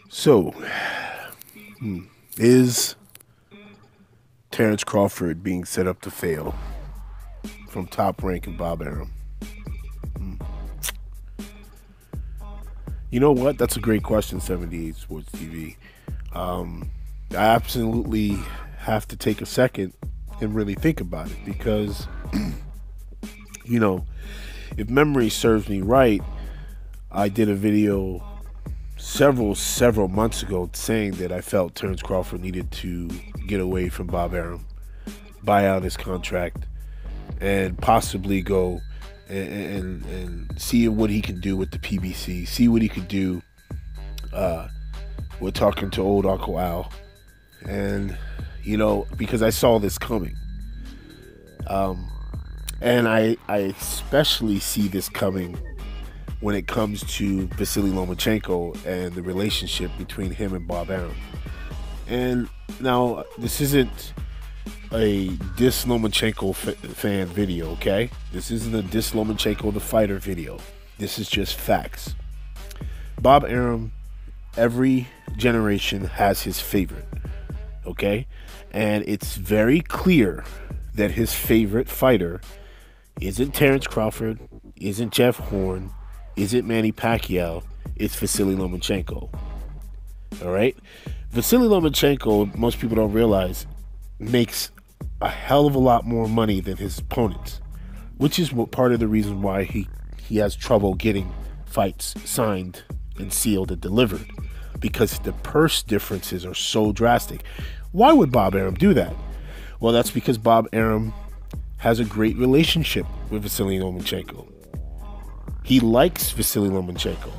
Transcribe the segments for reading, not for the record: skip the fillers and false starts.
So, is Terence Crawford being set up to fail from Top Rank and Bob Arum? You know what? That's a great question, 78 Sports TV. I absolutely have to take a second and really think about it because, you know, if memory serves me right, I did a video several months ago saying that I felt Terence Crawford needed to get away from Bob Arum, buy out his contract, and possibly go and see what he can do with the PBC, see what he could do with talking to old Uncle Al. And, you know, because I saw this coming. And I especially see this coming when it comes to Vasily Lomachenko and the relationship between him and Bob Arum. And now, this isn't a Diss Lomachenko fan video, okay? This isn't a Diss Lomachenko the fighter video. This is just facts. Bob Arum, every generation has his favorite, okay? And it's very clear that his favorite fighter isn't Terence Crawford, isn't Jeff Horn, isn't Manny Pacquiao, it's Vasily Lomachenko. All right? Vasily Lomachenko, most people don't realize, makes a hell of a lot more money than his opponents, which is what part of the reason why he has trouble getting fights signed and sealed and delivered, because the purse differences are so drastic. Why would Bob Arum do that? Well, that's because Bob Arum has a great relationship with Vasily Lomachenko. He likes Vasily Lomachenko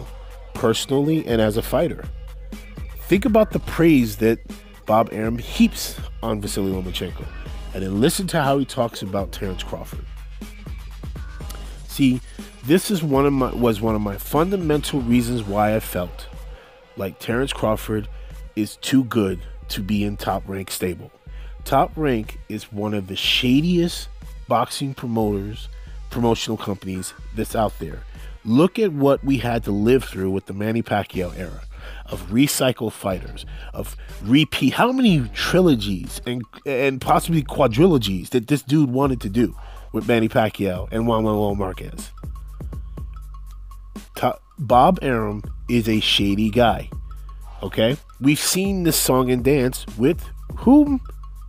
personally and as a fighter. Think about the praise that Bob Arum heaps on Vasily Lomachenko, and then listen to how he talks about Terence Crawford. See, this is was one of my fundamental reasons why I felt like Terence Crawford is too good to be in Top Rank stable. Top Rank is one of the shadiest boxing promotional companies that's out there. Look at what we had to live through with the Manny Pacquiao era of recycled fighters, of repeat, how many trilogies and possibly quadrilogies that this dude wanted to do with Manny Pacquiao and Juan Manuel Marquez. Bob Arum is a shady guy, okay? We've seen this song and dance with whom?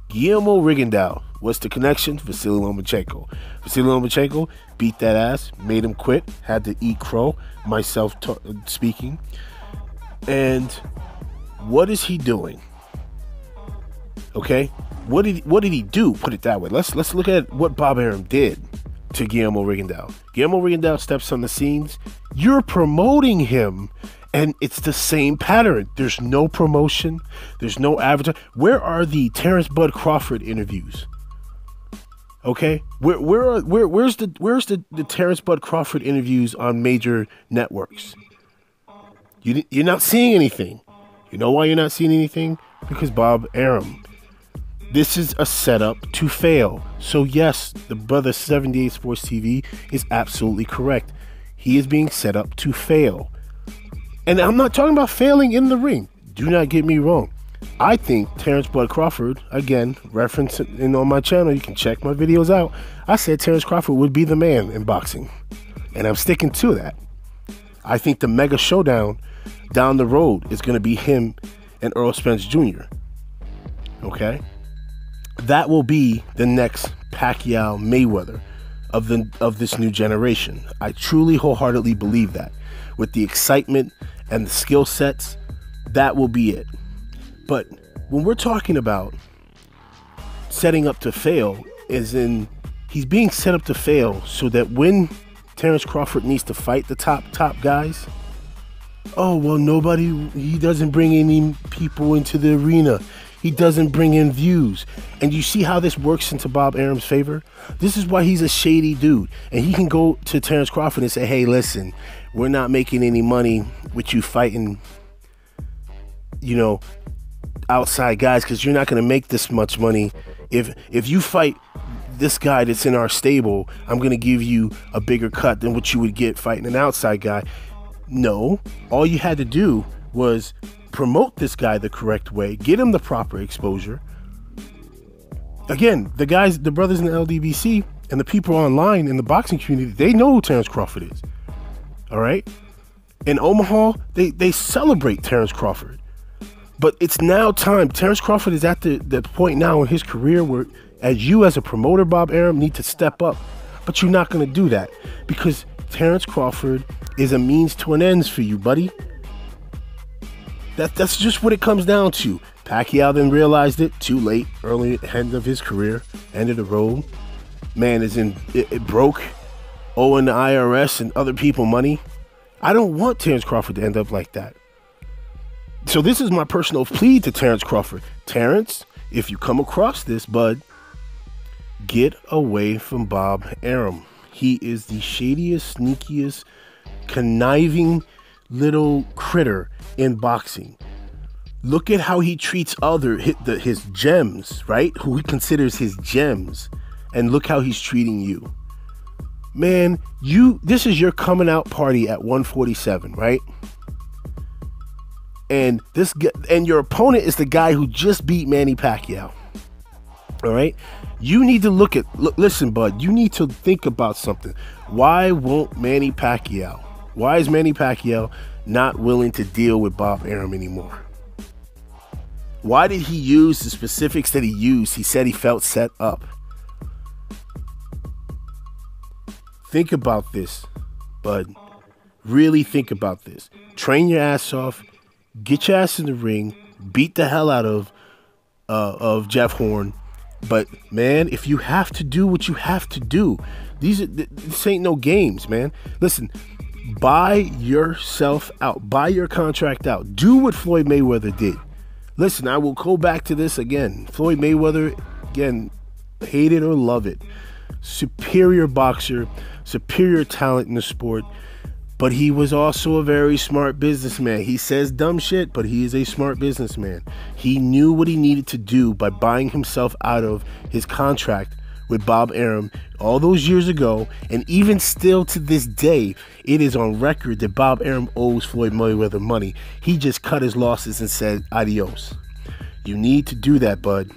Guillermo Rigondeaux. What's the connection? Vasily Lomachenko. Vasily Lomachenko beat that ass, made him quit, had to eat crow, myself speaking. And what is he doing? Okay? What did he do? Put it that way. Let's look at what Bob Arum did to Guillermo Rigondeaux. Guillermo Rigondeaux steps on the scenes. You're promoting him. And it's the same pattern. There's no promotion. There's no advertising. Where are the Terence Bud Crawford interviews? Okay, where's the Terence Bud Crawford interviews on major networks? You're not seeing anything. You know why you're not seeing anything? Because Bob Arum. This is a setup to fail. So yes, the brother 78 Sports TV is absolutely correct. He is being set up to fail. And I'm not talking about failing in the ring. Do not get me wrong. I think Terence Bud Crawford, again, reference it on my channel, you can check my videos out. I said Terence Crawford would be the man in boxing. And I'm sticking to that. I think the mega showdown down the road is going to be him and Earl Spence Jr. Okay? That will be the next Pacquiao Mayweather of this new generation. I truly wholeheartedly believe that. With the excitement and the skill sets, that will be it. But when we're talking about setting up to fail, he's being set up to fail so that when Terence Crawford needs to fight the top guys, oh, well, he doesn't bring any people into the arena. He doesn't bring in views. And you see how this works into Bob Arum's favor? This is why he's a shady dude. And he can go to Terence Crawford and say, hey, listen, we're not making any money with you fighting, you know, outside guys, because you're not going to make this much money. If you fight this guy that's in our stable, I'm going to give you a bigger cut than what you would get fighting an outside guy. No, all you had to do was promote this guy the correct way, get him the proper exposure. Again, the brothers in the LDBC and the people online in the boxing community, they know who Terence Crawford is. All right? In Omaha, they celebrate Terence Crawford. But it's now time. Terence Crawford is at the point now in his career where, as a promoter, Bob Arum, need to step up. But you're not going to do that because Terence Crawford is a means to an end for you, buddy. That's just what it comes down to. Pacquiao then realized it too late, early end of his career, end of the road. Man is it broke, owing the IRS and other people money. I don't want Terence Crawford to end up like that. So this is my personal plea to Terence Crawford. Terence, if you come across this, bud, get away from Bob Arum. He is the shadiest, sneakiest, conniving little critter in boxing. Look at how he treats his gems, right? Who he considers his gems. And look how he's treating you. Man, this is your coming out party at 147, right? And your opponent is the guy who just beat Manny Pacquiao. All right? You need to listen, bud, you need to think about something. Why is Manny Pacquiao not willing to deal with Bob Arum anymore? Why did he use the specifics that he used? He said he felt set up. Think about this, bud. Really think about this. Train your ass off. Get your ass in the ring. Beat the hell out of Jeff Horn. But, man, if you have to do what you have to do, this ain't no games, man. Listen, buy yourself out. Buy your contract out. Do what Floyd Mayweather did. Listen, I will go back to this again. Floyd Mayweather, again, hate it or love it. Superior boxer, superior talent in the sport, but he was also a very smart businessman. He says dumb shit, but he is a smart businessman. He knew what he needed to do by buying himself out of his contract with Bob Arum all those years ago, and even still to this day, it is on record that Bob Arum owes Floyd Mayweather money. He just cut his losses and said adios. You need to do that, bud.